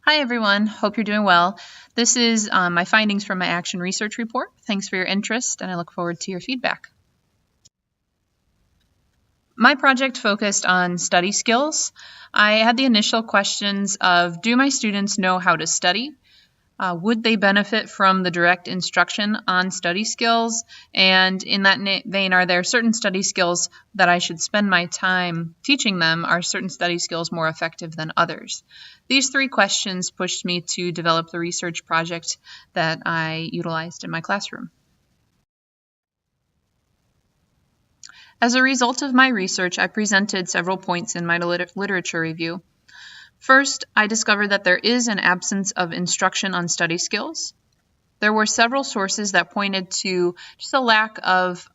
Hi everyone, hope you're doing well. This is my findings from my action research report. Thanks for your interest and I look forward to your feedback. My project focused on study skills. I had the initial questions of, do my students know how to study? Would they benefit from the direct instruction on study skills? And in that vein, are there certain study skills that I should spend my time teaching them? Are certain study skills more effective than others? These three questions pushed me to develop the research project that I utilized in my classroom. As a result of my research, I presented several points in my literature review. First, I discovered that there is an absence of instruction on study skills. There were several sources that pointed to just a lack of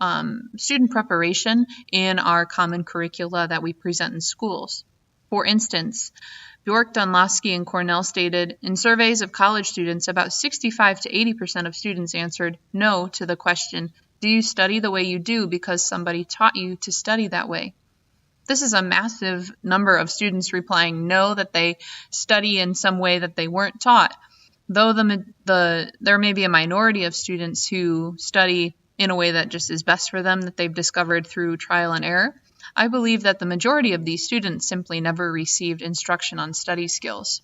student preparation in our common curricula that we present in schools. For instance, Bjork, Dunlosky, and Cornell stated, in surveys of college students, about 65 to 80% of students answered no to the question, do you study the way you do because somebody taught you to study that way? This is a massive number of students replying no, that they study in some way that they weren't taught. Though there may be a minority of students who study in a way that just is best for them, that they've discovered through trial and error, I believe that the majority of these students simply never received instruction on study skills.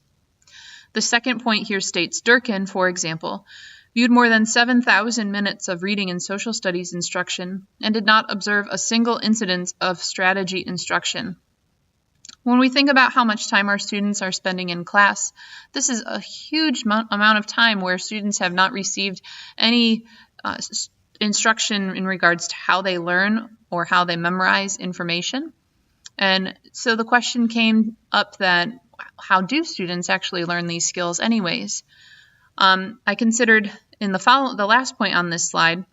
The second point here states Durkin, for example, viewed more than 7,000 minutes of reading and social studies instruction and did not observe a single incidence of strategy instruction. When we think about how much time our students are spending in class, this is a huge amount of time where students have not received any instruction in regards to how they learn or how they memorize information. And so the question came up that how do students actually learn these skills anyways? I considered in the last point on this slide,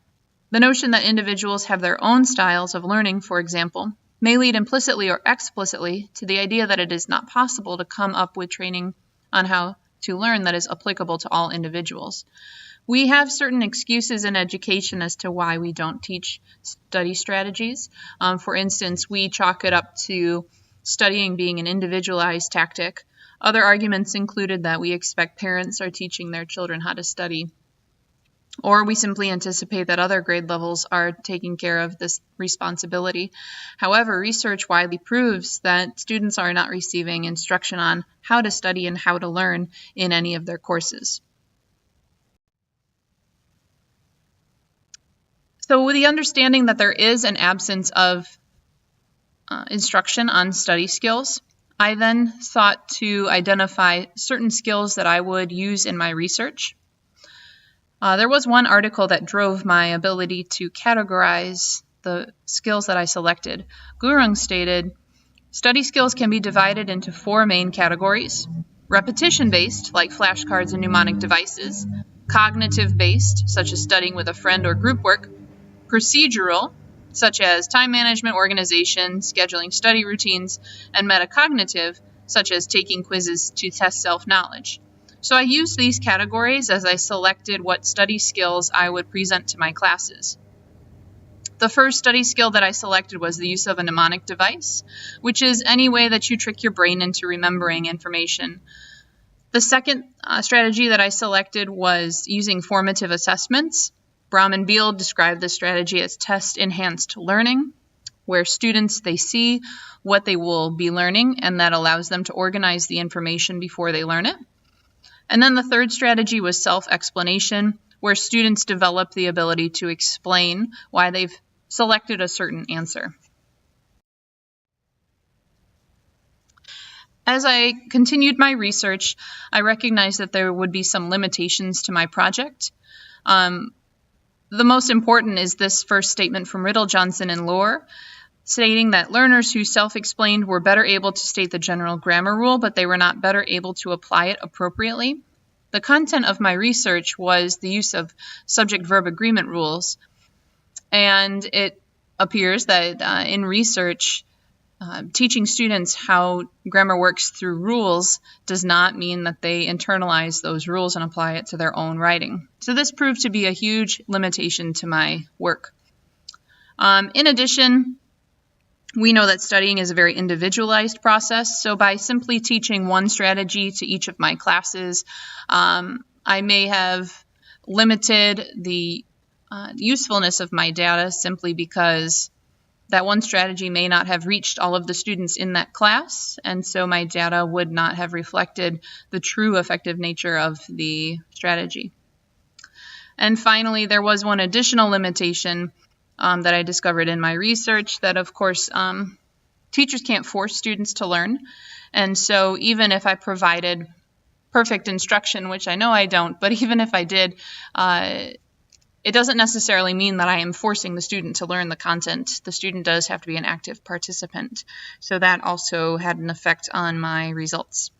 the notion that individuals have their own styles of learning, for example, may lead implicitly or explicitly to the idea that it is not possible to come up with training on how to learn that is applicable to all individuals. We have certain excuses in education as to why we don't teach study strategies. For instance, we chalk it up to studying being an individualized tactic. Other arguments included that we expect parents are teaching their children how to study, or we simply anticipate that other grade levels are taking care of this responsibility. However, research widely proves that students are not receiving instruction on how to study and how to learn in any of their courses. So with the understanding that there is an absence of instruction on study skills, I then sought to identify certain skills that I would use in my research. There was one article that drove my ability to categorize the skills that I selected. Gurung stated, study skills can be divided into four main categories: repetition-based, like flashcards and mnemonic devices; cognitive-based, such as studying with a friend or group work; procedural, such as time management, organization, scheduling study routines; and metacognitive, such as taking quizzes to test self-knowledge. So I used these categories as I selected what study skills I would present to my classes. The first study skill that I selected was the use of a mnemonic device, which is any way that you trick your brain into remembering information. The second strategy that I selected was using formative assessments. Brahm and Beal described this strategy as test-enhanced learning, where students, they see what they will be learning, and that allows them to organize the information before they learn it. And then the third strategy was self-explanation, where students develop the ability to explain why they've selected a certain answer. As I continued my research, I recognized that there would be some limitations to my project. The most important is this first statement from Riddle, Johnson, and Lohr, stating that learners who self-explained were better able to state the general grammar rule, but they were not better able to apply it appropriately. The content of my research was the use of subject-verb agreement rules, and it appears that in research, teaching students how grammar works through rules does not mean that they internalize those rules and apply it to their own writing. So this proved to be a huge limitation to my work. In addition, We know that studying is a very individualized process, so by simply teaching one strategy to each of my classes, I may have limited the usefulness of my data simply because that one strategy may not have reached all of the students in that class, and so my data would not have reflected the true effective nature of the strategy. And finally, there was one additional limitation that I discovered in my research, that of course teachers can't force students to learn, and so even if I provided perfect instruction, which I know I don't, but even if I did, it doesn't necessarily mean that I am forcing the student to learn the content. The student does have to be an active participant, so that also had an effect on my results.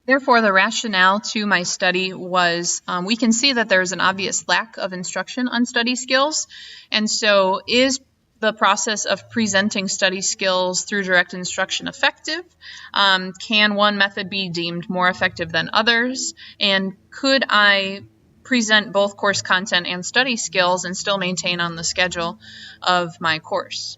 Therefore, the rationale to my study was we can see that there's an obvious lack of instruction on study skills, and so is the process of presenting study skills through direct instruction effective? Can one method be deemed more effective than others? And could I present both course content and study skills and still maintain on the schedule of my course?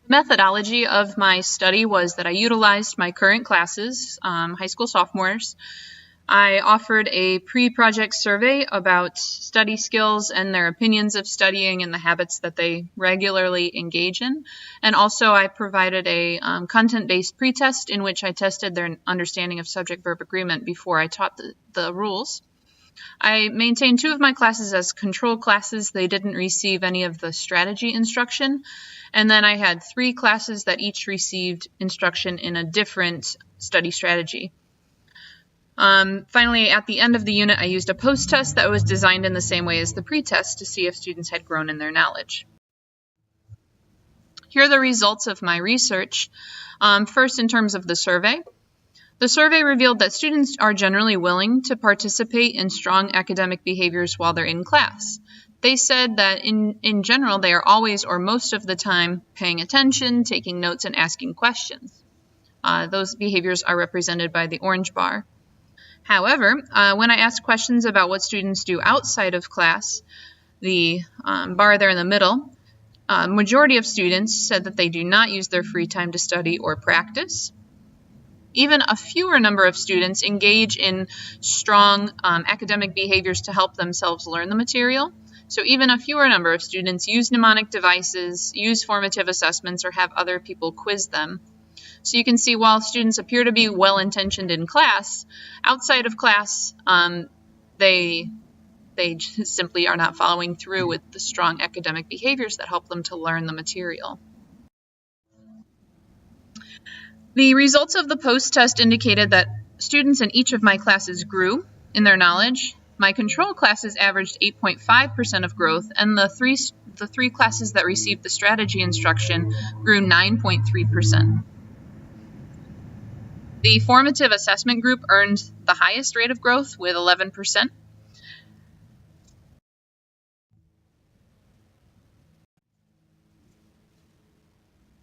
The methodology of my study was that I utilized my current classes, high school sophomores. I offered a pre-project survey about study skills and their opinions of studying and the habits that they regularly engage in. And also I provided a content-based pretest in which I tested their understanding of subject-verb agreement before I taught the rules. I maintained 2 of my classes as control classes. They didn't receive any of the strategy instruction. And then I had 3 classes that each received instruction in a different study strategy. Finally, at the end of the unit, I used a post-test that was designed in the same way as the pre-test to see if students had grown in their knowledge. Here are the results of my research. First, in terms of the survey. The survey revealed that students are generally willing to participate in strong academic behaviors while they're in class. They said that in general, they are always or most of the time paying attention, taking notes, and asking questions. Those behaviors are represented by the orange bar. However, when I asked questions about what students do outside of class, the bar there in the middle, majority of students said that they do not use their free time to study or practice. Even a fewer number of students engage in strong academic behaviors to help themselves learn the material. So even a fewer number of students use mnemonic devices, use formative assessments, or have other people quiz them. So you can see while students appear to be well-intentioned in class, outside of class, they just simply are not following through with the strong academic behaviors that help them to learn the material. The results of the post-test indicated that students in each of my classes grew in their knowledge. My control classes averaged 8.5% of growth, and the three classes that received the strategy instruction grew 9.3%. The formative assessment group earned the highest rate of growth with 11%.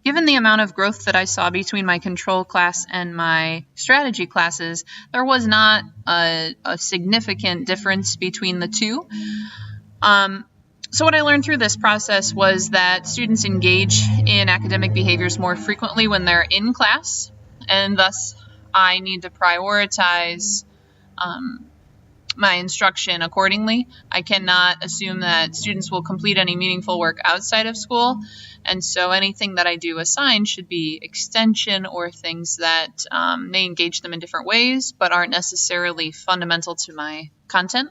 Given the amount of growth that I saw between my control class and my strategy classes, there was not a significant difference between the two. So what I learned through this process was that students engage in academic behaviors more frequently when they're in class, and thus I need to prioritize my instruction accordingly. I cannot assume that students will complete any meaningful work outside of school, and so anything that I do assign should be extension or things that may engage them in different ways but aren't necessarily fundamental to my content.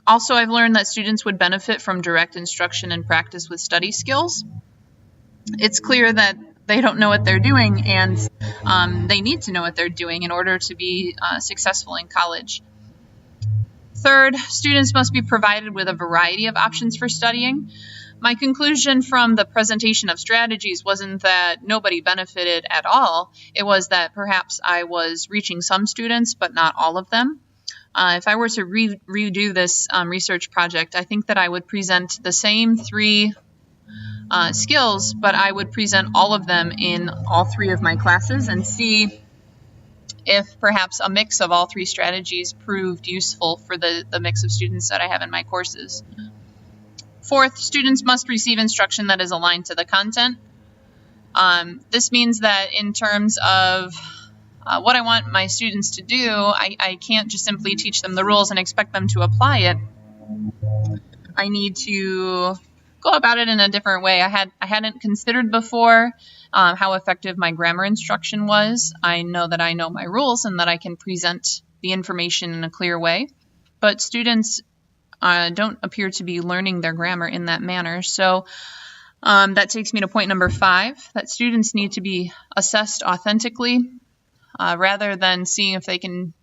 Also, I've learned that students would benefit from direct instruction and practice with study skills. It's clear that they don't know what they're doing, and they need to know what they're doing in order to be successful in college. Third, students must be provided with a variety of options for studying. My conclusion from the presentation of strategies wasn't that nobody benefited at all. It was that perhaps I was reaching some students, but not all of them. If I were to redo this research project, I think that I would present the same 3 skills, but I would present all of them in all 3 of my classes and see if perhaps a mix of all three strategies proved useful for the mix of students that I have in my courses. Fourth, students must receive instruction that is aligned to the content. This means that in terms of what I want my students to do, I can't just simply teach them the rules and expect them to apply it. I need to go about it in a different way. I hadn't considered before how effective my grammar instruction was. I know that I know my rules and that I can present the information in a clear way, but students don't appear to be learning their grammar in that manner. So that takes me to point number 5, that students need to be assessed authentically rather than seeing if they can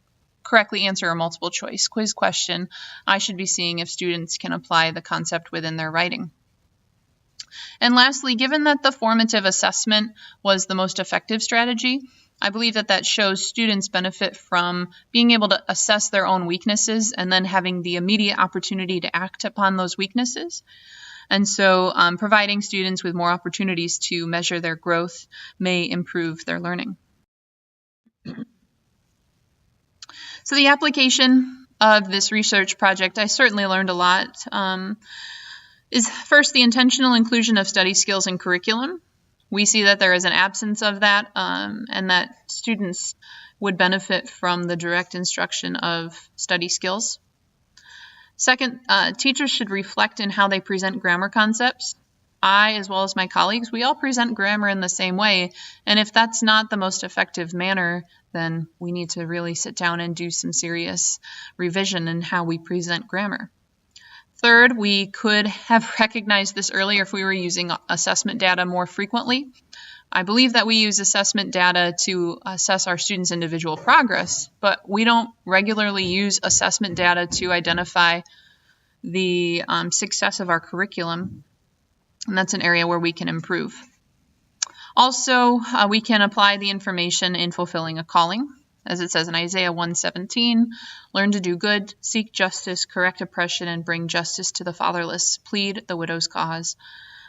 correctly answer a multiple choice quiz question. I should be seeing if students can apply the concept within their writing. And lastly, given that the formative assessment was the most effective strategy, I believe that that shows students benefit from being able to assess their own weaknesses and then having the immediate opportunity to act upon those weaknesses. And so providing students with more opportunities to measure their growth may improve their learning. So the application of this research project, I certainly learned a lot, is first the intentional inclusion of study skills in curriculum. We see that there is an absence of that and that students would benefit from the direct instruction of study skills. Second, teachers should reflect in how they present grammar concepts. I, as well as my colleagues, we all present grammar in the same way, and if that's not the most effective manner, then we need to really sit down and do some serious revision in how we present grammar. Third, we could have recognized this earlier if we were using assessment data more frequently. I believe that we use assessment data to assess our students' individual progress, but we don't regularly use assessment data to identify the success of our curriculum, and that's an area where we can improve. Also, we can apply the information in fulfilling a calling. As it says in Isaiah 1:17, learn to do good, seek justice, correct oppression, and bring justice to the fatherless, plead the widow's cause.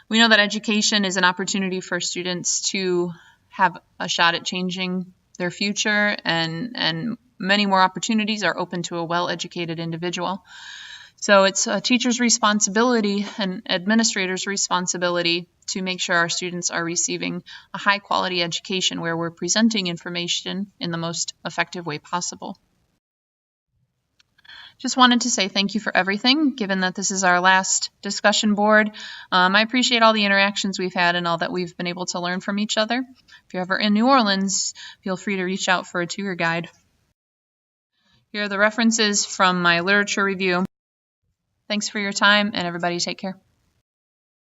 We know that education is an opportunity for students to have a shot at changing their future, and many more opportunities are open to a well-educated individual. So it's a teacher's responsibility and administrator's responsibility to make sure our students are receiving a high-quality education where we're presenting information in the most effective way possible. Just wanted to say thank you for everything, given that this is our last discussion board. I appreciate all the interactions we've had and all that we've been able to learn from each other. If you're ever in New Orleans, feel free to reach out for a tour guide. Here are the references from my literature review. Thanks for your time, and everybody take care.